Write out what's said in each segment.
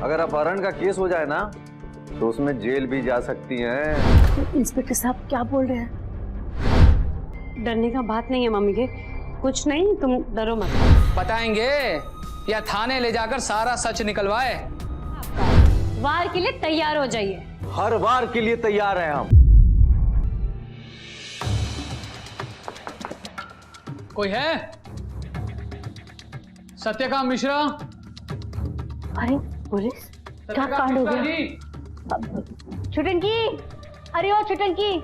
अगर अपहरण का केस हो जाए ना तो उसमें जेल भी जा सकती हैं। इंस्पेक्टर साहब क्या बोल रहे हैं? डरने का बात नहीं है मम्मी के, कुछ नहीं, तुम डरो मत। बताएंगे या थाने ले जाकर सारा सच निकलवाए? वार के लिए तैयार हो जाइए। हर वार के लिए तैयार हैं हम। कोई है? सत्यकाम मिश्रा? अरे पुलिस, क्या कांड हो गया? छुटंकी, अरे ओ छुटंकी,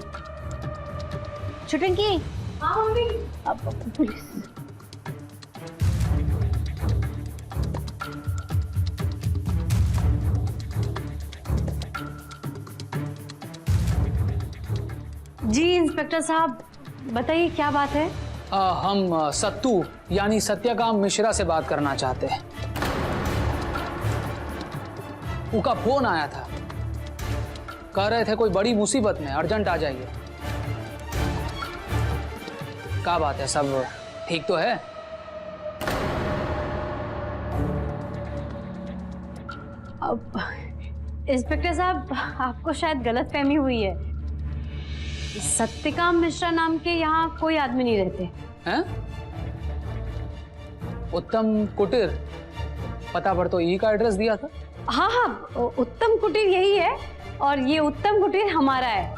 छुटंकी। हाँ मम्मी। अब पुलिस। जी इंस्पेक्टर साहब, बताइए क्या बात है? हम सत्तू यानी सत्यकाम मिश्रा से बात करना चाहते हैं। उनका फोन आया था, कह रहे थे कोई बड़ी मुसीबत में, अर्जेंट आ जाइए। क्या बात है, सब ठीक तो है? अब इंस्पेक्टर साहब, आपको शायद गलतफहमी हुई है। सत्यकाम मिश्रा नाम के यहाँ कोई आदमी नहीं रहते हैं? उत्तम कुटीर, पता पर तो यही का एड्रेस दिया था। हाँ हाँ, उत्तम कुटीर यही है, और ये उत्तम कुटीर हमारा है।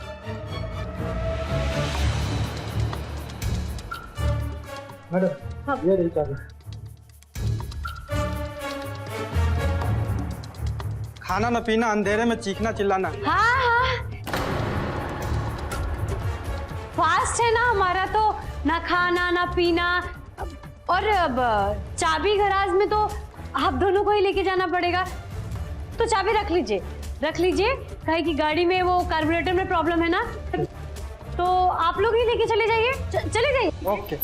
मैडम, ये रही चाबी। खाना न पीना, अंधेरे में चीखना चिल्लाना। हाँ हाँ, फास्ट है ना हमारा तो, ना खाना ना पीना, और अब चाबी गराज में तो आप दोनों को ही लेके जाना पड़ेगा। तो चाबी रख लीजिए, रख लीजिए, काहे कि गाड़ी में वो कार्बोरेटर में प्रॉब्लम है ना, तो आप लोग ही लेके चले जाइए, चले जाइए। ओके।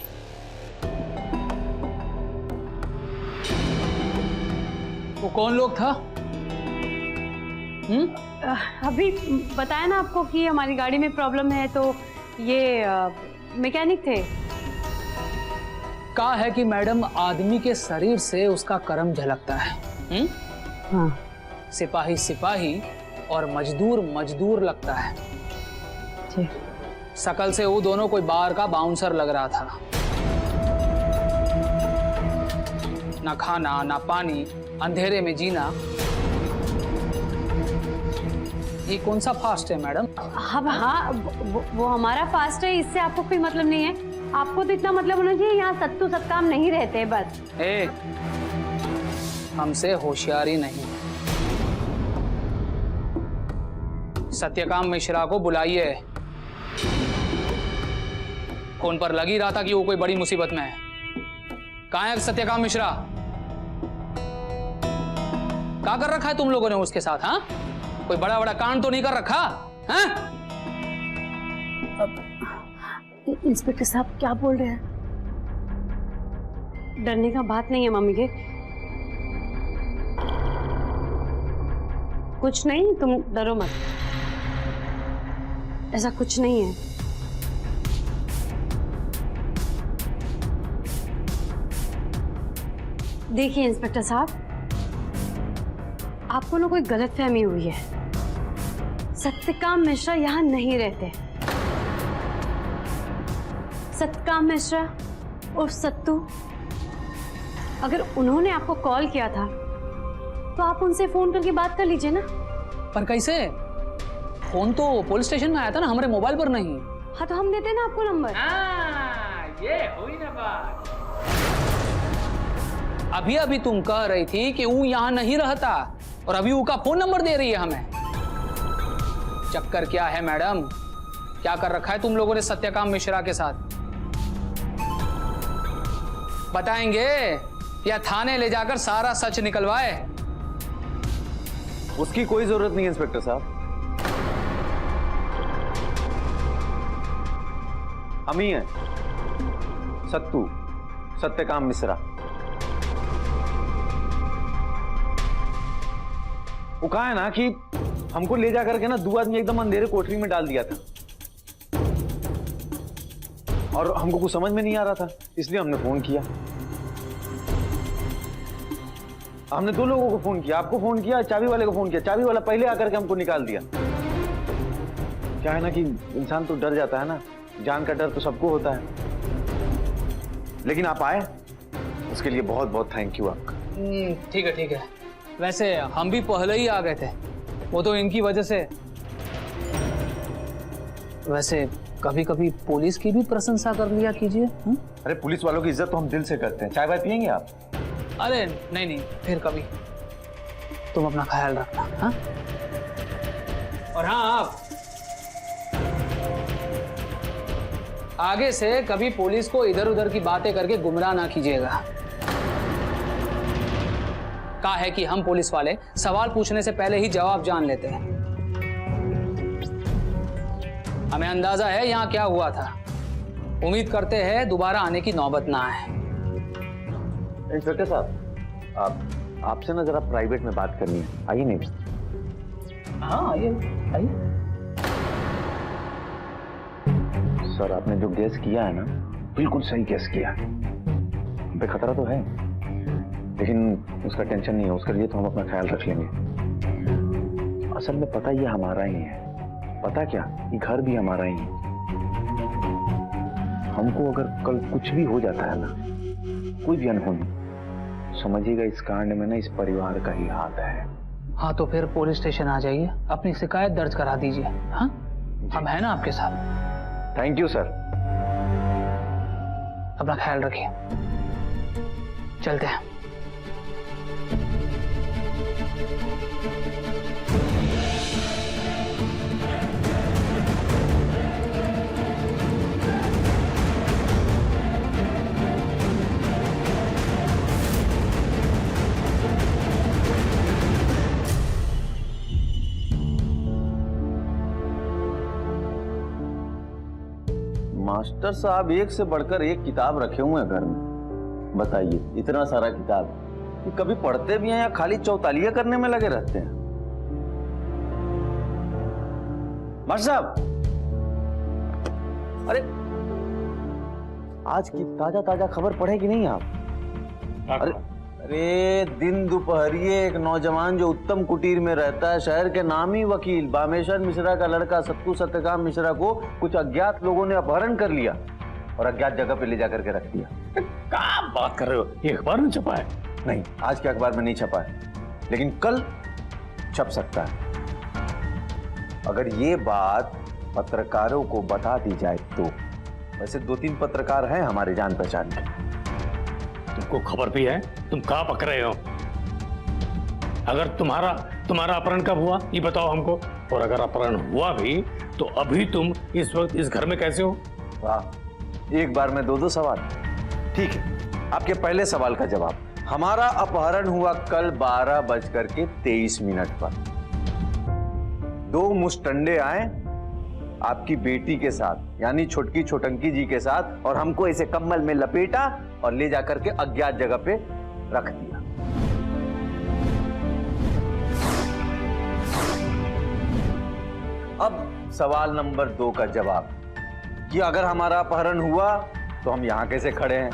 वो कौन लोग था? अभी बताया ना आपको कि हमारी गाड़ी में प्रॉब्लम है, तो ये मैकेनिक थे। कहा है कि मैडम आदमी के शरीर से उसका कर्म झलकता है। हाँ। सिपाही सिपाही और मजदूर मजदूर लगता है। जी। शकल से वो दोनों कोई बार का बाउंसर लग रहा था। ना खाना ना पानी, अंधेरे में जीना। ये कौन सा फास्ट है मैडम? हाँ, वो हमारा फास्ट है, इससे आपको कोई मतलब नहीं है। आपको तो इतना मतलब होना चाहिए, यहाँ सत्तू सत्काम नहीं रहते बस। हमसे होशियारी नहीं। सत्यकाम मिश्रा को बुलाइए। फोन पर लग ही रहा था कि वो कोई बड़ी मुसीबत में है। कहाँ है सत्यकाम मिश्रा? क्या कर रखा है तुम लोगों ने उसके साथ? हाँ, कोई बड़ा बड़ा कांड तो नहीं कर रखा? हाँ? इंस्पेक्टर साहब क्या बोल रहे हैं? डरने का बात नहीं है मम्मी के, कुछ नहीं, तुम डरो मत, ऐसा कुछ नहीं है। देखिए इंस्पेक्टर साहब, आपको ना कोई गलतफहमी हुई है। सत्यकाम मिश्रा यहाँ नहीं रहते। सत्यकाम मिश्रा और सत्तू, अगर उन्होंने आपको कॉल किया था तो आप उनसे फोन करके बात कर लीजिए ना। पर कैसे? फोन तो पुलिस स्टेशन में आया था ना, हमारे मोबाइल पर नहीं। हाँ तो हम देते ना आपको नंबर। ये हुई ना बात। अभी अभी तुम कह रही थी कि वो यहाँ नहीं रहता, और अभी उसका फोन नंबर दे रही है हमें। चक्कर क्या है मैडम? क्या कर रखा है तुम लोगों ने सत्यकाम मिश्रा के साथ? बताएंगे या थाने ले जाकर सारा सच निकलवाए? उसकी कोई जरूरत नहीं है इंस्पेक्टर साहब। हम ही हैं, सत्तू, सत्यकाम मिश्रा। वो कहा है ना कि हमको ले जा करके ना 2 आदमी एकदम अंधेरे कोठरी में डाल दिया था, और हमको कुछ समझ में नहीं आ रहा था, इसलिए हमने फोन किया। हमने 2 लोगों को फोन किया, आपको फोन किया, चाबी वाले को फोन किया। चाबी वाला पहले आकर के हमको निकाल दिया। क्या है ना कि इंसान तो डर जाता है ना, जान का डर तो सबको होता है। लेकिन आप आए, उसके लिए बहुत बहुत थैंक यू आपका। ठीक है ठीक है। वैसे हम भी पहले ही आ गए थे, वो तो इनकी वजह से। वैसे कभी कभी पुलिस की भी प्रशंसा कर लिया कीजिए। अरे पुलिस वालों की इज्जत तो हम दिल से करते हैं। चाय वाय पियेंगे आप? अरे नहीं नहीं, फिर कभी। तुम अपना ख्याल रखना। हाँ, और हाँ, आप आगे से कभी पुलिस को इधर उधर की बातें करके गुमराह ना कीजिएगा। कहा है कि हम पुलिस वाले सवाल पूछने से पहले ही जवाब जान लेते हैं। हमें अंदाजा है यहाँ क्या हुआ था। उम्मीद करते हैं दोबारा आने की नौबत ना आए। इंस्पेक्टर साहब, आपसे ना जरा प्राइवेट में बात करनी है, आइए। नहीं हाँ आइए आइए। सर, आपने जो गैस किया है ना, बिल्कुल सही गैस किया। पे खतरा तो है, लेकिन उसका टेंशन नहीं है। उसके लिए तो हम अपना ख्याल रख लेंगे। असल में पता ये हमारा ही है। पता क्या, ये घर भी हमारा ही है। हमको अगर कल कुछ भी हो जाता है ना, कोई भी अनहोनी, समझिएगा इस कांड में ना इस परिवार का ही हाथ है। हाँ तो फिर पुलिस स्टेशन आ जाइए, अपनी शिकायत दर्ज करा दीजिए। हाँ, हम है ना आपके साथ। Thank you sir. अपना ख्याल रखिए, चलते हैं। मास्टर साहब एक से बढ़कर एक किताब रखे हुए हैं घर में। बताइए, इतना सारा किताब कि कभी पढ़ते भी हैं या खाली चौतालिया करने में लगे रहते हैं। मास्टर साहब, अरे आज की ताजा ताजा खबर पढ़े कि नहीं आप? अरे दिन दोपहरिए एक नौजवान जो उत्तम कुटीर में रहता है, शहर के नामी वकील बामेश्वर मिश्रा का लड़का सत्तू सत्यकाम मिश्रा को कुछ अज्ञात लोगों ने अपहरण कर लिया और अज्ञात जगह पे ले जाकर के रख दिया। क्या बात कर रहे हो? ये अखबार में छपा है? नहीं, आज के अखबार में नहीं छपा है, लेकिन कल छप सकता है। अगर ये बात पत्रकारों को बता दी जाए तो। वैसे 2-3 पत्रकार हैं हमारे जान पहचान के। तुमको खबर भी है? तुम कहाँ पक रहे हो? अगर तुम्हारा अपहरण कब हुआ ये बताओ हमको। और अगर अपहरण हुआ भी तो अभी तुम इस वक्त इस घर में कैसे हो? वाह, एक बार में 2-2 सवाल। ठीक है, आपके पहले सवाल का जवाब। हमारा अपहरण हुआ कल 12:23 पर। 2 मुस्टंडे आए आपकी बेटी के साथ, यानी छोटकी छोटंकी जी के साथ, और हमको ऐसे कम्बल में लपेटा और ले जाकर के अज्ञात जगह पे रख दिया। अब सवाल नंबर 2 का जवाब कि अगर हमारा अपहरण हुआ तो हम यहां कैसे खड़े हैं?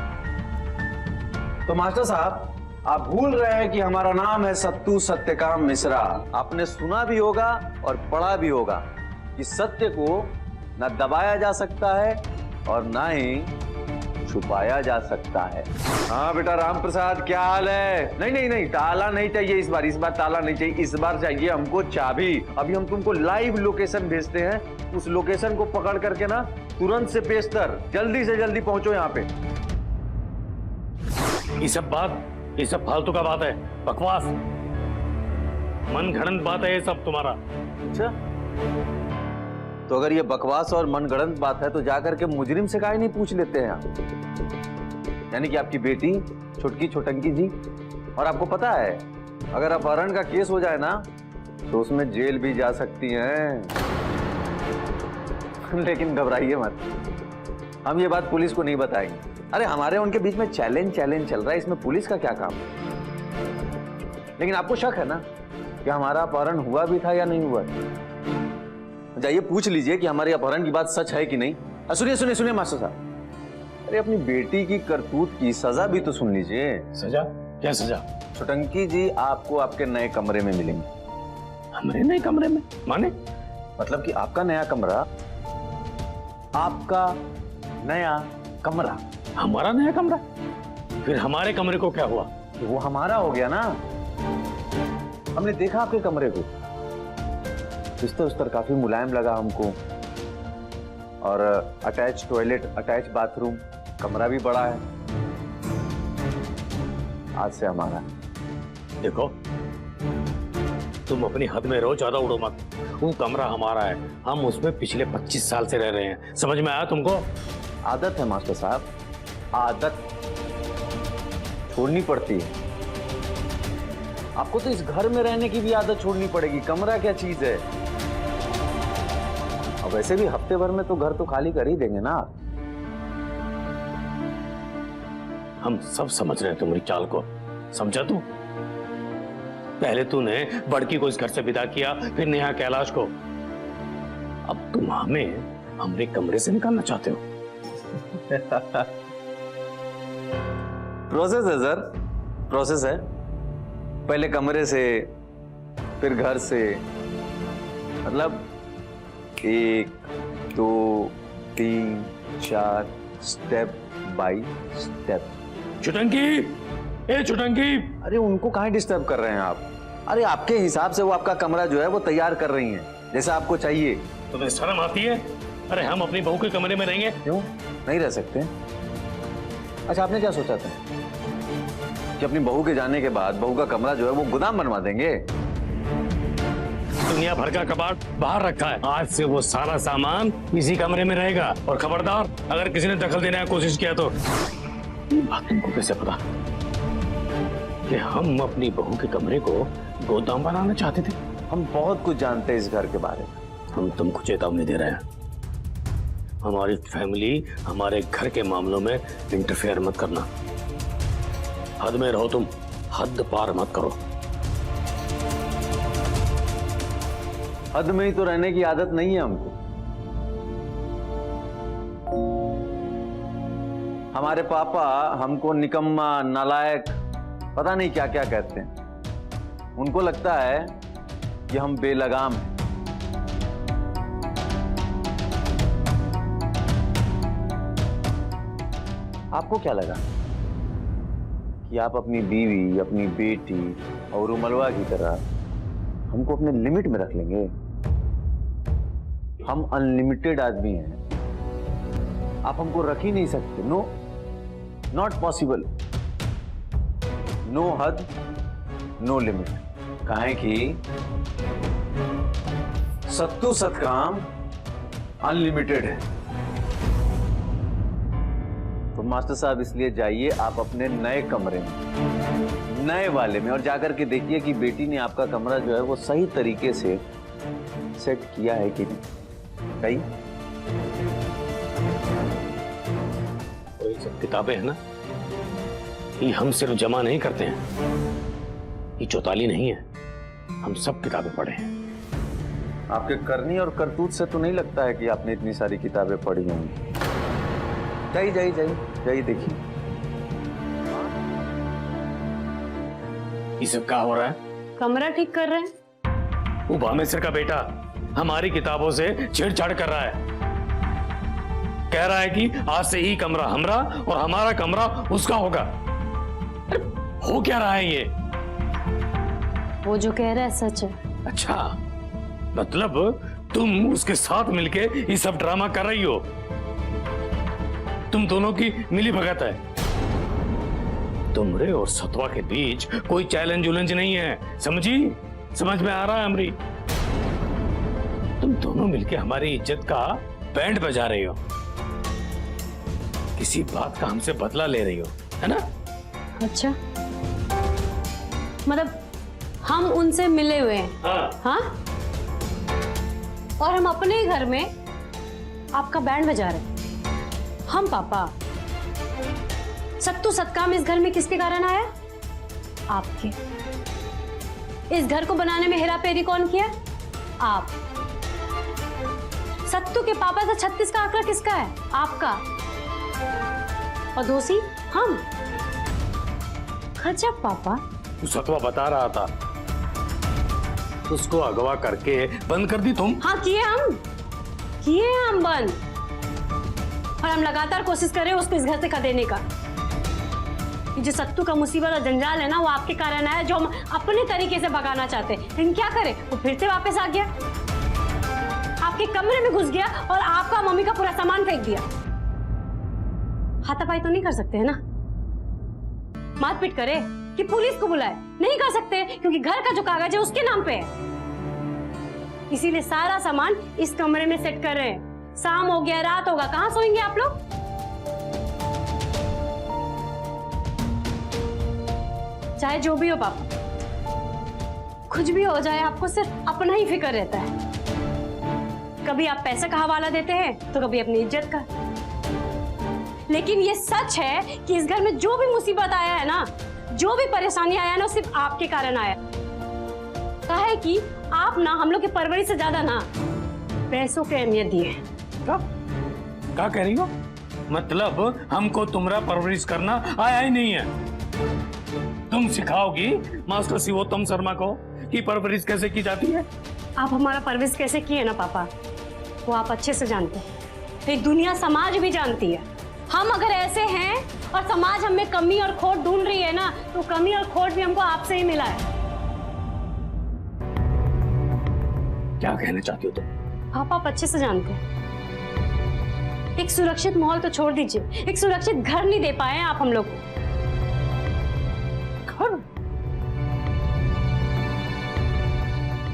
तो मास्टर साहब, आप भूल रहे हैं कि हमारा नाम है सत्तू सत्यकाम मिश्रा। आपने सुना भी होगा और पढ़ा भी होगा कि सत्य को न दबाया जा सकता है और ना ही छुपाया जा सकता है। हाँ बेटा राम प्रसाद, क्या हाल है? नहीं, ताला नहीं चाहिए इस बार ताला नहीं चाहिए। इस बार चाहिए हमको चाबी। अभी हम तुमको लाइव लोकेशन भेजते हैं, उस लोकेशन को पकड़ करके ना तुरंत से पेशतर जल्दी से जल्दी पहुंचो यहाँ पे। ये सब फालतू का बात है, बकवास, मनगढ़ंत बात है ये सब तुम्हारा। अच्छा, तो अगर ये बकवास और मनगढ़ंत बात है तो जाकर के मुजरिम से काहे नहीं पूछ लेते हैं आप? यानी कि आपकी बेटी छोटकी छोटंकी जी। और आपको पता है, अगर अपहरण का केस हो जाए ना तो उसमें जेल भी जा सकती हैं। लेकिन घबराइए मत, हम ये बात पुलिस को नहीं बताएंगे। अरे हमारे उनके बीच में चैलेंज चल रहा है, इसमें पुलिस का क्या काम? लेकिन आपको शक है ना कि हमारा अपहरण हुआ भी था या नहीं हुआ? जाइए पूछ लीजिए कि हमारे अपहरण की बात सच है कि नहीं। सुनिए मास्टर साहब, अरे अपनी बेटी की करतूत की सजा भी तो सुन लीजिए। सजा? क्या सजा? छुटंकी जी आपको आपके नए कमरे में मिलेंगे। हमारे नए कमरे में माने? मतलब कि आपका नया कमरा, आपका नया कमरा। हमारा नया कमरा? फिर हमारे कमरे को क्या हुआ? वो हमारा हो गया ना। हमने देखा आपके कमरे को, बिस्तर उस्तर काफी मुलायम लगा हमको, और अटैच टॉयलेट, अटैच बाथरूम, कमरा भी बड़ा है। आज से हमारा। देखो, तुम अपनी हद में रहो, ज्यादा उड़ो मत। वो कमरा हमारा है, हम उसमें पिछले 25 साल से रह रहे हैं। समझ में आया तुमको? आदत है मास्टर साहब, आदत छोड़नी पड़ती है। आपको तो इस घर में रहने की भी आदत छोड़नी पड़ेगी। कमरा क्या चीज है? अब वैसे भी हफ्ते भर में तो घर तो खाली कर ही देंगे ना आप। हम सब समझ रहे हैं तुम्हारी चाल को, समझा तू? पहले तूने बड़की को इस घर से विदा किया, फिर नेहा कैलाश को। अब तुम हमें हमरे कमरे से निकालना चाहते हो। प्रोसेस है सर, प्रोसेस है। पहले कमरे से, फिर घर से, मतलब 1 2 3 4 स्टेप बाय स्टेप। छुटंकी, ए छुटंकी! अरे उनको कहाँ डिस्टर्ब कर रहे हैं आप? अरे आपके हिसाब से वो आपका कमरा जो है वो तैयार कर रही हैं, जैसा आपको चाहिए। तुम्हें शर्म आती है? अरे हम अपनी बहू के कमरे में रहेंगे? क्यों नहीं रह सकते? अच्छा, आपने क्या सोचा था कि अपनी बहू के जाने के बाद बहू का कमरा जो है वो गोदाम बनवा देंगे? दुनिया भर का कबाड़ बाहर रखा है, आज से वो सारा सामान इसी कमरे में रहेगा। और खबरदार, अगर किसी ने दखल देने की कोशिश किया तो। ये बात तुमको कैसे पता कि हम अपनी बहू के कमरे को गोदाम बनाना चाहते थे? हम बहुत कुछ जानते हैं इस घर के बारे में। हम तुमको चेतावनी दे रहे हैं, हमारी फैमिली हमारे घर के मामलों में इंटरफेयर मत करना। हद में रहो तुम, हद पार मत करो। हद में ही तो रहने की आदत नहीं है हमको। हमारे पापा हमको निकम्मा, नालायक, पता नहीं क्या क्या कहते हैं। उनको लगता है कि हम बेलगाम हैं। आपको क्या लगा कि आप अपनी बीवी, अपनी बेटी और उमलवा की तरह हमको अपने लिमिट में रख लेंगे? हम अनलिमिटेड आदमी हैं, आप हमको रख ही नहीं सकते। No, not possible. नो हद, नो लिमिट। काहे कि सत्तू सतकाम अनलिमिटेड है। तो मास्टर साहब, इसलिए जाइए आप अपने नए कमरे में, नए वाले में, और जाकर के देखिए कि बेटी ने आपका कमरा जो है वो सही तरीके से सेट किया है कि नहीं। सही? ये सब किताबें हैं ना, ये हम सिर्फ जमा नहीं करते हैं, ये चौताली नहीं है, हम सब किताबें पढ़े हैं। आपके करनी और करतूत से तो नहीं लगता है कि आपने इतनी सारी किताबें पढ़ी होंगी। जाइए जाइए जाइए जाइए, देखिए ये सब क्या हो रहा है? कमरा ठीक कर रहे हैं। वो भामेश्वर का बेटा हमारी किताबों से छेड़छाड़ कर रहा है, कह रहा है कि आज से ही कमरा हमारा और हमारा कमरा उसका होगा। हो क्या रहा है ये? वो जो कह रहा है सच है। अच्छा, मतलब तुम उसके साथ मिलके ये सब ड्रामा कर रही हो? तुम दोनों की मिली भगत है। तुमरे और सतवा के बीच कोई चैलेंज उलेंज नहीं है, समझी? समझ में आ रहा है अमरी? तुम दोनों मिलके हमारी इज्जत का बैंड बजा रही हो, किसी बात का हमसे बदला ले रही हो, है ना? अच्छा, मतलब हम उनसे मिले हुए हैं? हाँ? और हम अपने ही घर में आपका बैंड बजा रहे हैं? हम पापा, सत्तू सतकाम इस घर में किसके कारण आया? आपके। इस घर को बनाने में हेरा फेरी कौन किया? आप। सत्तू के पापा से 36 का आंकड़ा किसका है? आपका। और दोषी हम। गजब पापा, सतवा बता रहा था, उसको अगवा करके बंद कर दी तुम। हाँ किए हम बंद, और हम लगातार कोशिश कर रहे हैं उसको इस घर से खदेड़ने का। ये जो सत्तू का मुसीबत और जंजाल है ना, वो आपके कारण आया, जो हम अपने तरीके से भगाना चाहते हैं। लेकिन क्या करें, वो फिर से वापस आ गया, आपके कमरे में घुस गया और आपका मम्मी का पूरा सामान फेंक दिया। हाथापाई तो नहीं कर सकते है ना, मारपीट करे कि पुलिस को बुलाए, नहीं कर सकते क्योंकि घर का जो कागज है उसके नाम पे है। इसीलिए सारा सामान इस कमरे में सेट कर रहे हैं। शाम हो गया, रात होगा, कहां सोएंगे आप लोग? चाहे जो भी हो पापा, कुछ भी हो जाए, आपको सिर्फ अपना ही फिक्र रहता है। कभी आप पैसे का हवाला देते हैं तो कभी अपनी इज्जत का। लेकिन ये सच है कि इस घर में जो भी मुसीबत आया है ना, जो भी परेशानी आया ना, सिर्फ आपके कारण आया। कहा है कि आप ना हम लोग की परवरिश से ज्यादा ना पैसों की अहमियत दिए। क्या कह रही हो? मतलब हमको तुम्हारा परवरिश करना आया ही नहीं है। तुम सिखाओगी मास्टर शिवोत्तम शर्मा को कि परवरिश कैसे की जाती है? आप हमारा परवरिश कैसे किए ना पापा, वो आप अच्छे से जानते हैं। एक दुनिया समाज भी जानती है। हम अगर ऐसे हैं और समाज हमें कमी और खोट ढूंढ रही है ना, तो कमी और खोट भी हमको आपसे ही मिला है। क्या कहना चाहती हो तुम? पापा आप अच्छे से जानते हैं। एक सुरक्षित माहौल तो छोड़ दीजिए, एक सुरक्षित घर नहीं दे पाए हैं आप हम लोग को।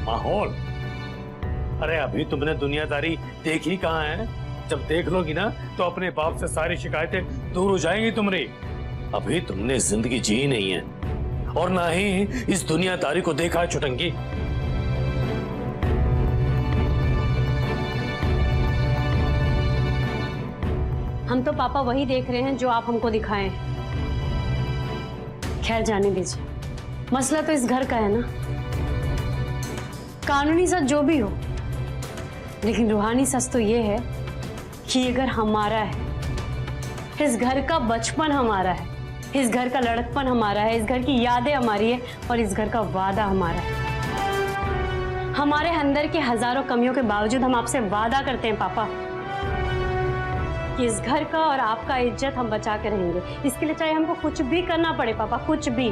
माहौल? अरे अभी तुमने दुनियादारी देखी कहाँ है? जब देख लोगी ना तो अपने बाप से सारी शिकायतें दूर हो जाएंगी तुम्हारी। अभी तुमने जिंदगी जी नहीं है और ना ही इस दुनियादारी को देखा है चुटंगी। हम तो पापा वही देख रहे हैं जो आप हमको दिखाएं। खैर जाने दीजिए, मसला तो इस घर का है ना। कानूनी सच जो भी हो, लेकिन रूहानी सच तो ये है कि ये घर हमारा है। इस घर का बचपन हमारा है, इस घर का लड़कपन हमारा है, इस घर की यादें हमारी है और इस घर का वादा हमारा है। हमारे अंदर के हजारों कमियों के बावजूद हम आपसे वादा करते हैं पापा कि इस घर का और आपका इज्जत हम बचा के रहेंगे। इसके लिए चाहे हमको कुछ भी करना पड़े पापा, कुछ भी।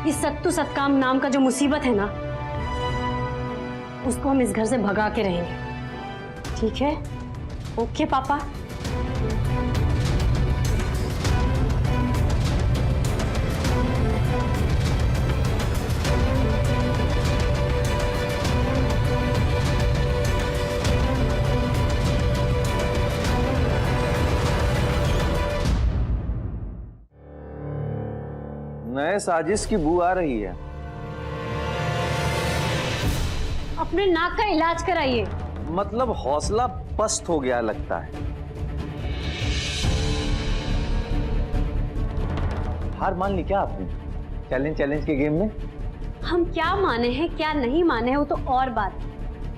इस सत्तू सत्काम नाम का जो मुसीबत है ना, उसको हम इस घर से भगा के रहेंगे। ठीक है? ओके पापा? नए साजिश की बू आ रही है। अपने नाक का इलाज कराइए। मतलब हौसला पस्त हो गया लगता है। हार मान ली क्या आपने चैलेंज के गेम में? हम क्या माने हैं क्या नहीं माने हैं वो तो और बात,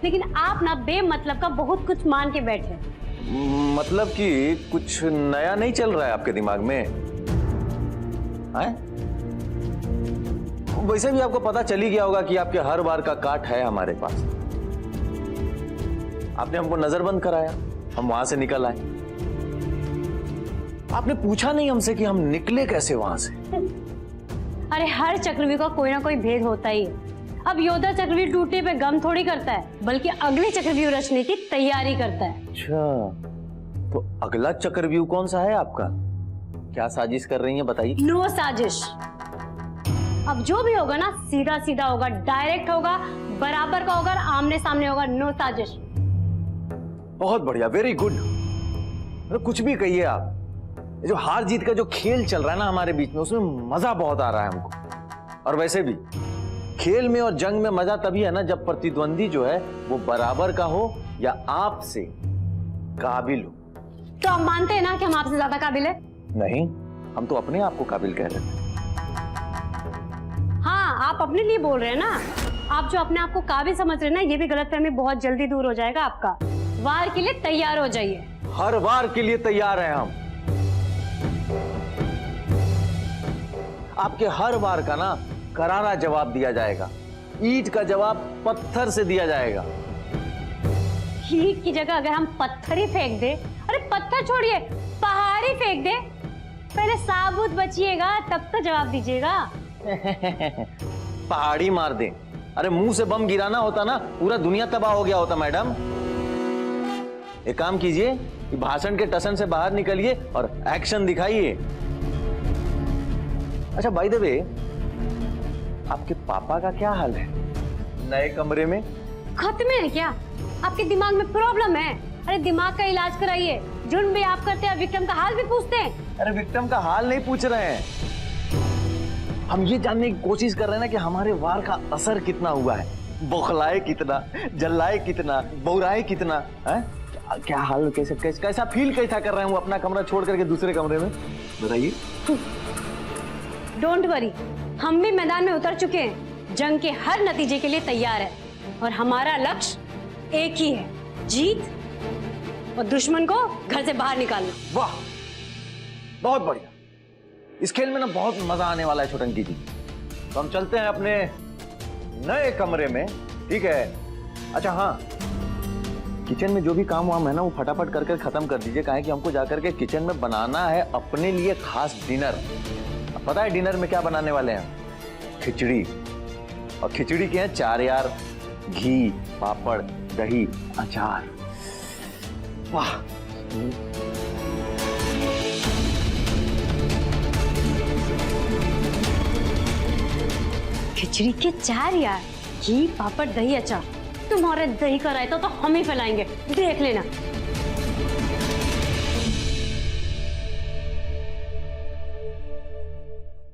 लेकिन आप ना बेमतलब का बहुत कुछ मान के बैठे। मतलब कि कुछ नया नहीं चल रहा है आपके दिमाग में? हैं? वैसे भी आपको पता चल ही गया होगा कि आपके हर बार का काट है हमारे पास। आपने हमको नजरबंद कराया, हम वहां से निकल आए। आपने पूछा नहीं हमसे कि हम निकले कैसे वहां से। अरे हर चक्रव्यूह का कोई ना कोई भेद होता ही है। अब योद्धा चक्रव्यूह टूटने पे गम थोड़ी करता है, बल्कि अगले चक्रव्यूह रचने की तैयारी करता है। अच्छा, तो अगला चक्रव्यूह कौन सा है आपका? क्या साजिश कर रही हैं बताइए। नो साजिश। अब जो भी होगा ना सीधा सीधा होगा, डायरेक्ट होगा, बराबर का होगा, आमने सामने होगा। नो साजिश। बहुत बढ़िया, वेरी गुड। कुछ भी कहिए आप। जो हार जीत का जो खेल चल रहा है ना हमारे बीच में, उसमें मजा बहुत आ रहा है हमको। और वैसे भी खेल में और जंग में मजा तभी है ना जब प्रतिद्वंदी जो है वो बराबर का हो या आपसे काबिल हो। तो आप मानते हैं ना कि हम आपसे ज्यादा काबिल है? नहीं, हम तो अपने आप को काबिल कह रहे थे। हाँ, आप अपने लिए बोल रहे हैं ना। आप जो अपने आप को काबिल समझ रहे हैं ना, ये भी गलतफहमी बहुत जल्दी दूर हो जाएगा आपका। वार के लिए तैयार हो जाइए। हर वार के लिए तैयार हैं हम। आपके हर बार का ना करारा जवाब दिया जाएगा। ईंट का जवाब पत्थर से दिया जाएगा। ईंट की जगह अगर हम पत्थर ही फेंक दे, अरे पत्थर छोड़िए पहाड़ ही फेंक दे, पहले साबुत बचिएगा तब तो जवाब दीजिएगा। पहाड़ी मार दे, अरे मुंह से बम गिराना होता ना पूरा दुनिया तबाह हो गया होता मैडम। एक काम कीजिए, भाषण के टसन से बाहर निकलिए और एक्शन दिखाइए। अच्छा बाय द वे, आपके पापा का क्या हाल है नए कमरे में? खत्म है क्या? आपके दिमाग में प्रॉब्लम है? अरे दिमाग का इलाज कराइए। जुर्म भी आप करते हैं, विक्रम का हाल भी पूछते हैं। अरे विक्रम का हाल नहीं पूछ रहे हैं, हम ये जानने की कोशिश कर रहे हैं ना कि हमारे वार का असर कितना हुआ है, बौखलाए कितना, जल्लाए कितना, बौराए कितना है? क्या हाल, कैसा फील कैसा कर रहे हैं वो अपना कमरा छोड़ करके दूसरे कमरे में, बताइए। डोंट वरी, हम भी मैदान में उतर चुके हैं, जंग के हर नतीजे के लिए तैयार है और हमारा लक्ष्य एक ही है, जीत और दुश्मन को घर से बाहर निकालना। वाह, बहुत बढ़िया। इस खेल में ना बहुत मजा आने वाला है छोटंकी जी। तो हम चलते हैं अपने नए कमरे में, ठीक है? अच्छा हाँ, किचन में जो भी काम वाम है ना वो फटाफट करके खत्म कर दीजिए, काहे कि हमको जाकर के किचन में बनाना है अपने लिए खास डिनर। पता है डिनर में क्या बनाने वाले हैं? खिचड़ी। और खिचड़ी के हैं 4 यार, घी, पापड़, दही, अचार। वाह। खिचड़ी के 4 यार, घी, पापड़, दही, अचार। तुम्हारे दही का रायता तो हम ही फैलाएंगे, देख लेना।